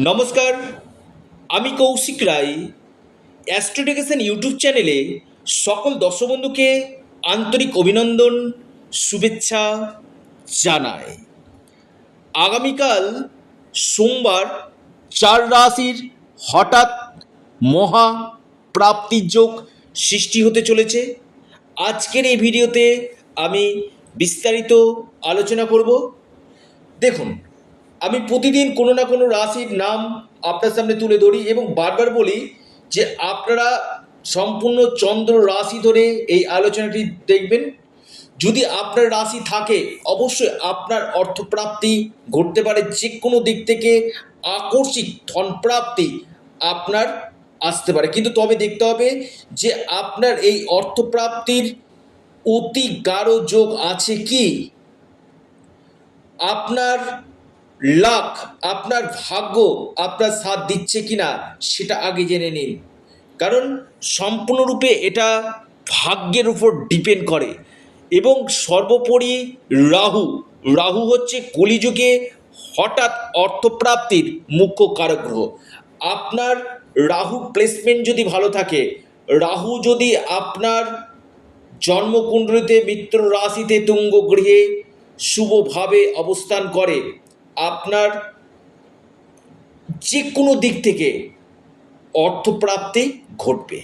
নমস্কার, আমি কৌশিক রায়। অ্যাস্ট্রোডিকেশন ইউটিউব চ্যানেলে সকল দর্শক বন্ধুকে আন্তরিক অভিনন্দন, শুভেচ্ছা জানাই। আগামীকাল সোমবার 4 রাশির হঠাৎ মহা প্রাপ্তির যোগ সৃষ্টি হতে চলেছে। আজকের এই ভিডিওতে আমি বিস্তারিত আলোচনা করব। দেখুন, আমি প্রতিদিন কোনো না কোনো রাশির নাম আপনার সামনে তুলে ধরি এবং বারবার বলি যে আপনারা সম্পূর্ণ চন্দ্র রাশি ধরে এই আলোচনাটি দেখবেন। যদি আপনার রাশি থাকে অবশ্যই আপনার অর্থপ্রাপ্তি ঘটতে পারে, যে কোনো দিক থেকে আকস্মিক ধনপ্রাপ্তি আপনার আসতে পারে, কিন্তু তবে দেখতে হবে যে আপনার এই অর্থপ্রাপ্তির অতি গাঢ় যোগ আছে কি, আপনার লাক, আপনার ভাগ্য আপনার সাথ দিচ্ছে কিনা সেটা আগে জেনে নিন। কারণ সম্পূর্ণরূপে এটা ভাগ্যের উপর ডিপেন্ড করে। এবং সর্বোপরি রাহু, রাহু হচ্ছে কলিযুগে হঠাৎ অর্থপ্রাপ্তির মুখ্য কারক গ্রহ। আপনার রাহু প্লেসমেন্ট যদি ভালো থাকে, রাহু যদি আপনার জন্মকুণ্ডলিতে মিত্র রাশিতে তুঙ্গ গৃহে শুভভাবে অবস্থান করে, আপনার যে কোনো দিক থেকে অর্থপ্রাপ্তি ঘটবে।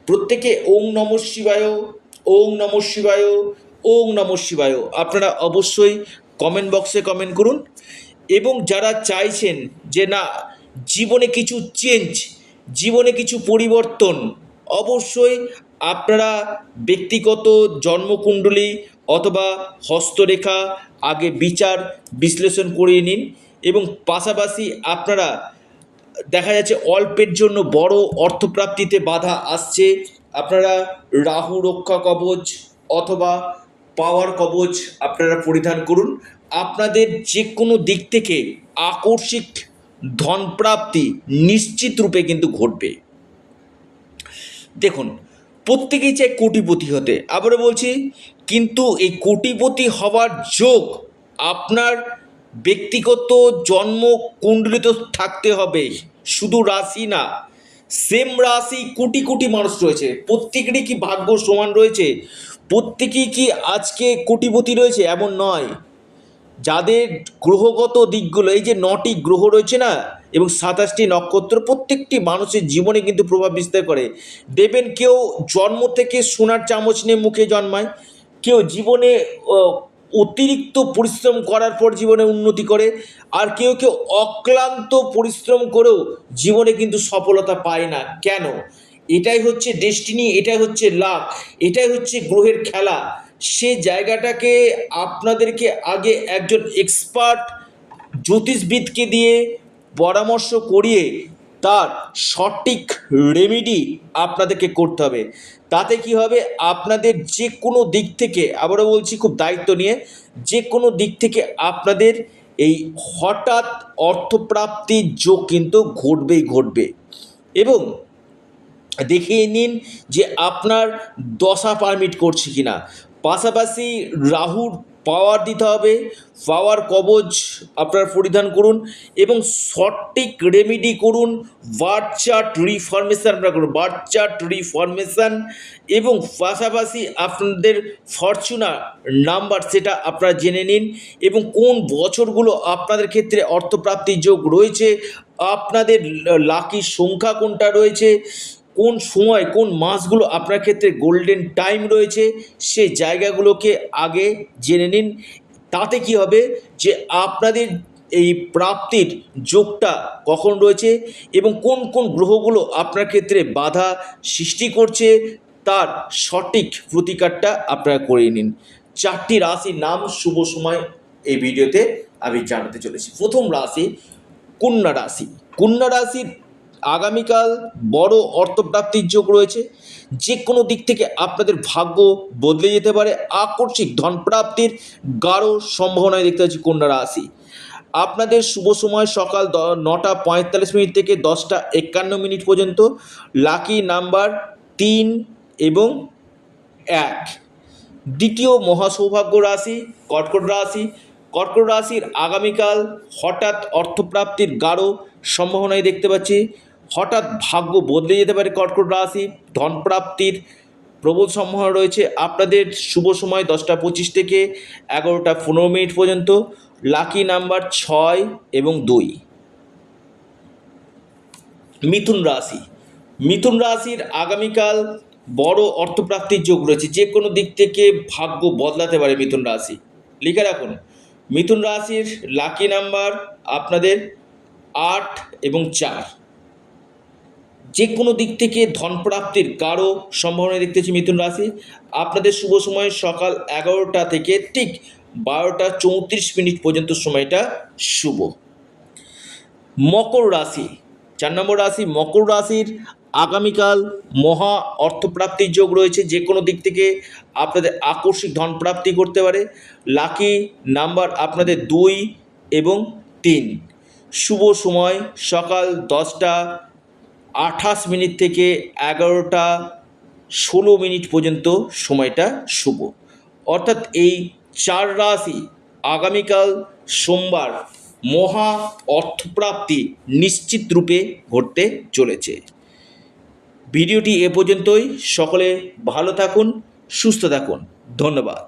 প্রত্যেকে ওং নমঃ শিবায়, ওং নমঃ শিবায়, ওং নমঃ শিবায় আপনারা অবশ্যই কমেন্ট বক্সে কমেন্ট করুন। এবং যারা চাইছেন যে না, জীবনে কিছু চেঞ্জ, জীবনে কিছু পরিবর্তন, অবশ্যই আপনারা ব্যক্তিগত জন্মকুণ্ডলী অথবা হস্তরেখা আগে বিচার বিশ্লেষণ করে নিন। এবং পাশাপাশি আপনারা দেখা যাচ্ছে অল্পের জন্য বড় অর্থপ্রাপ্তিতে বাধা আসছে, আপনারা রাহু রক্ষা কবচ অথবা পাওয়ার কবচ আপনারা পরিধান করুন। আপনাদের যে কোনো দিক থেকে আকস্মিক ধনপ্রাপ্তি নিশ্চিত রূপে কিন্তু ঘটবে। দেখুন, প্রত্যেকেই চায় কোটিপতি হতে, আবারও বলছি, কিন্তু এই কোটিপতি হওয়ার যোগ আপনার ব্যক্তিগত জন্ম কুণ্ডলিত থাকতে হবে, শুধু রাশি না। সেম রাশি কোটি কোটি মানুষ রয়েছে, প্রত্যেকেরই কি ভাগ্য সমান রয়েছে? প্রত্যেকেই কি আজকে কোটিপতি রয়েছে? এমন নয়। যাদের গ্রহগত দিকগুলো, এই যে 9টি গ্রহ রয়েছে না এবং 27টি নক্ষত্র, প্রত্যেকটি মানুষের জীবনে কিন্তু প্রভাব বিস্তার করে। দেবেন কেউ জন্ম থেকে সোনার চামচ নিয়ে মুখে জন্মায়, কেউ জীবনে অতিরিক্ত পরিশ্রম করার পর জীবনে উন্নতি করে, আর কেউ কেউ অক্লান্ত পরিশ্রম করেও জীবনে কিন্তু সফলতা পায় না। কেন? এটাই হচ্ছে ডেস্টিনি, এটাই হচ্ছে লাক, এটাই হচ্ছে গ্রহের খেলা। সে জায়গাটাকে আপনাদেরকে আগে একজন এক্সপার্ট জ্যোতিষবিদকে দিয়ে পরামর্শ করিয়ে তার সঠিক রেমেডি আপনাদেরকে করতে হবে। তাতে কি হবে, আপনাদের যে কোনো দিক থেকে, আবারও বলছি খুব দায়িত্ব নিয়ে, যে কোনো দিক থেকে আপনাদের এই হঠাৎ অর্থপ্রাপ্তির যোগ কিন্তু ঘটবেই ঘটবে। এবং দেখিয়ে নিন যে আপনার দশা পারমিট করছে কিনা। পাশাপাশি রাহুর পাওয়ার দিতে হবে, পাওয়ার কবচ আপনারা পরিধান করুন এবং সঠিক রেমেডি করুন। বার্থ চার্ট রিফরমেশন আপনারা করুন, বার্থ চার্ট রিফরমেশন। এবং পাশাপাশি আপনাদের ফরচুনার নাম্বার সেটা আপনারা জেনে নিন, এবং কোন বছরগুলো আপনাদের ক্ষেত্রে অর্থপ্রাপ্তির যোগ রয়েছে, আপনাদের লাকি সংখ্যা কোনটা রয়েছে, কোন সময় কোন মাসগুলো আপনার ক্ষেত্রে গোল্ডেন টাইম রয়েছে, সে জায়গাগুলোকে আগে জেনে নিন। তাতে কি হবে যে আপনাদের এই প্রাপ্তির যোগটা কখন রয়েছে এবং কোন কোন গ্রহগুলো আপনার ক্ষেত্রে বাধা সৃষ্টি করছে, তার সঠিক প্রতিকারটা আপনারা করে নিন। 4টি রাশির নাম শুভ সময় এই ভিডিওতে আমি জানাতে চলেছি। প্রথম রাশি কন্যা রাশি। কন্যা রাশির আগামীকাল বড় অর্থপ্রাপ্তির যোগ রয়েছে। যে কোনো দিক থেকে আপনাদের ভাগ্য বদলে যেতে পারে, আকস্মিক ধনপ্রাপ্তির গাঢ় সম্ভাবনায় দেখতে পাচ্ছি কন্যা রাশি। আপনাদের শুভ সময় সকাল 9টা 45 মিনিট থেকে 10টা 51 মিনিট পর্যন্ত। লাকি নাম্বার 3 এবং 1। দ্বিতীয় মহাসৌভাগ্য রাশি কর্কট রাশি। কর্কট রাশির আগামীকাল হঠাৎ অর্থপ্রাপ্তির গাঢ় সম্ভাবনাই দেখতে পাচ্ছি। হঠাৎ ভাগ্য বদলে যেতে পারে কর্কট রাশি, ধনপ্রাপ্তির প্রবল সম্ভাবনা রয়েছে। আপনাদের শুভ সময় 10টা 25 থেকে 11টা 15 পর্যন্ত। লাকি নাম্বার 6 এবং 2। মিথুন রাশি, মিথুন রাশির আগামীকাল বড় অর্থপ্রাপ্তির যোগ রয়েছে। যে কোনো দিক থেকে ভাগ্য বদলাতে পারে মিথুন রাশি। লিখে রাখুন, মিথুন রাশির লাকি নাম্বার আপনাদের 8 এবং 4। যে কোনো দিক থেকে ধনপ্রাপ্তির গাঢ় সম্ভাবনা দেখতেছি মিথুন রাশি। আপনাদের শুভ সময় সকাল 11টা থেকে ঠিক 12টা 34 পর্যন্ত সময়টা শুভ। মকর রাশি, 4 নম্বর রাশি, মকর রাশির আগামীকাল মহা অর্থপ্রাপ্তির যোগ রয়েছে। যে কোনো দিক থেকে আপনাদের আকস্মিক ধনপ্রাপ্তি করতে পারে। লাকি নাম্বার আপনাদের 2 এবং 3। শুভ সময় সকাল 10টা 28 থেকে 11টা 16 পর্যন্ত সময়টা শুভ। অর্থাৎ এই 4 রাশি আগামীকাল সোমবার মহা অর্থপ্রাপ্তি নিশ্চিত রূপে ঘটতে চলেছে। ভিডিওটি এ পর্যন্তই। সকলে ভালো থাকুন, সুস্থ থাকুন। ধন্যবাদ।